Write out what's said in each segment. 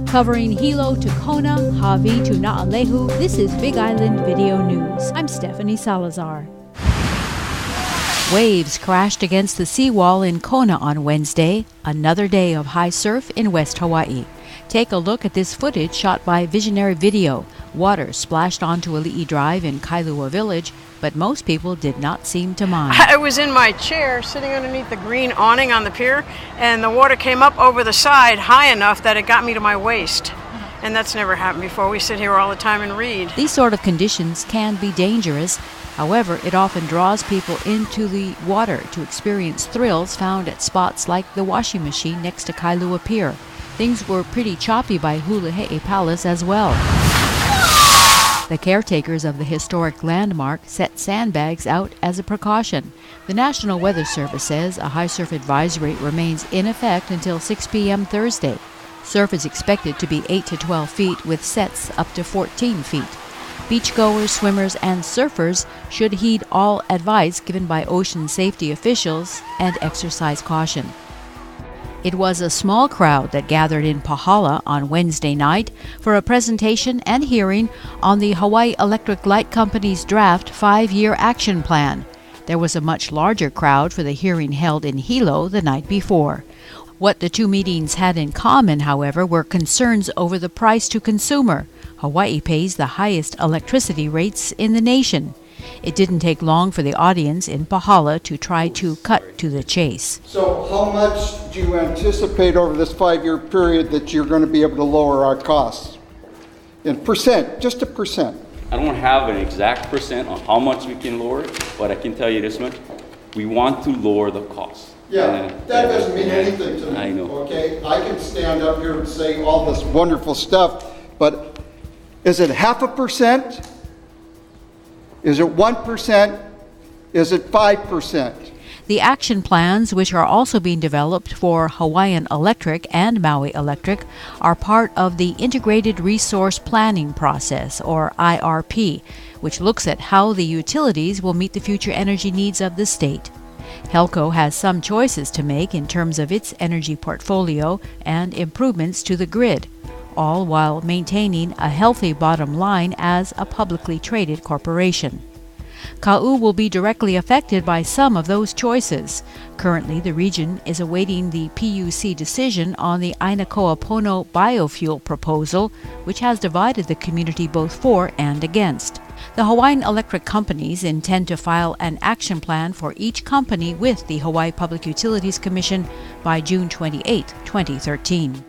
Covering Hilo to KONA, Hawi to Naalehu, this is Big Island Video News. I'm Stephanie Salazar. Waves crashed against the seawall in KONA on Wednesday, another day of high surf in West Hawaii. Take a look at this footage shot by Visionary Video. Water splashed onto Ali'i Drive in Kailua Village, but most people did not seem to mind. I was in my chair sitting underneath the green awning on the pier, and the water came up over the side high enough that it got me to my waist. And that's never happened before. We sit here all the time and read. These sort of conditions can be dangerous. However, it often draws people into the water to experience thrills found at spots like the washing machine next to Kailua Pier. Things were pretty choppy by Huluhe'e Palace as well. The caretakers of the historic landmark set sandbags out as a precaution. The National Weather Service says a high surf advisory remains in effect until 6 p.m. Thursday. Surf is expected to be 8 to 12 feet with sets up to 14 feet. Beachgoers, swimmers, and surfers should heed all advice given by ocean safety officials and exercise caution. It was a small crowd that gathered in Pahala on Wednesday night for a presentation and hearing on the Hawaii Electric Light Company's draft 5-year action plan. There was a much larger crowd for the hearing held in Hilo the night before. What the two meetings had in common, however, were concerns over the price to consumer. Hawaii pays the highest electricity rates in the nation. It didn't take long for the audience in Pahala to try to cut to the chase. So how much do you anticipate over this 5-year period that you're going to be able to lower our costs? In percent, just a percent. I don't have an exact percent on how much we can lower it, but I can tell you this much. We want to lower the cost. Yeah, that doesn't mean anything to me. I know. Okay, I can stand up here and say all this wonderful stuff, but is it 0.5%? Is it 1%? Is it 5%? The action plans, which are also being developed for Hawaiian Electric and Maui Electric, are part of the Integrated Resource Planning Process, or IRP, which looks at how the utilities will meet the future energy needs of the state. HELCO has some choices to make in terms of its energy portfolio and improvements to the grid, all while maintaining a healthy bottom line as a publicly traded corporation. Kau will be directly affected by some of those choices. Currently, the region is awaiting the PUC decision on the Ainakoa Pono biofuel proposal, which has divided the community both for and against. The Hawaiian electric companies intend to file an action plan for each company with the Hawaii Public Utilities Commission by June 28, 2013.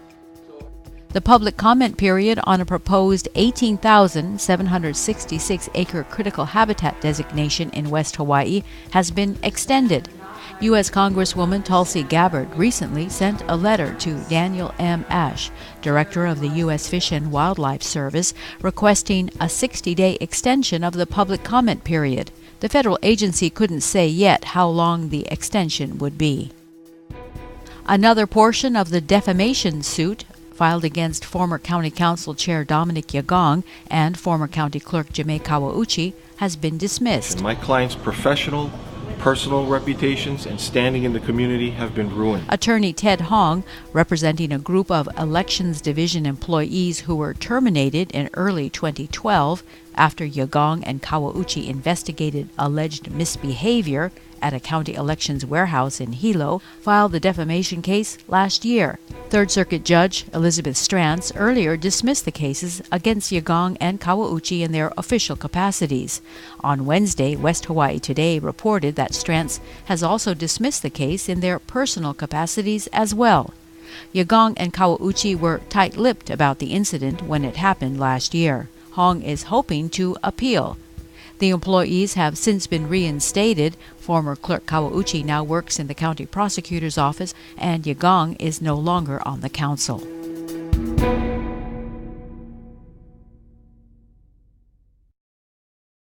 The public comment period on a proposed 18,766-acre critical habitat designation in West Hawaii has been extended. U.S. Congresswoman Tulsi Gabbard recently sent a letter to Daniel M. Ash, director of the U.S. Fish and Wildlife Service, requesting a 60-day extension of the public comment period. The federal agency couldn't say yet how long the extension would be. Another portion of the defamation suit filed against former County Council Chair Dominic Yagong and former County Clerk Jame Kawauchi has been dismissed. My client's professional, personal reputations and standing in the community have been ruined. Attorney Ted Hong, representing a group of Elections Division employees who were terminated in early 2012 after Yagong and Kawauchi investigated alleged misbehavior at a county elections warehouse in Hilo, filed the defamation case last year. Third Circuit Judge Elizabeth Strantz earlier dismissed the cases against Yagong and Kawauchi in their official capacities. On Wednesday, West Hawaii Today reported that Strantz has also dismissed the case in their personal capacities as well. Yagong and Kawauchi were tight-lipped about the incident when it happened last year. Hong is hoping to appeal. The employees have since been reinstated. Former Clerk Kawauchi now works in the county prosecutor's office, and Yagong is no longer on the council.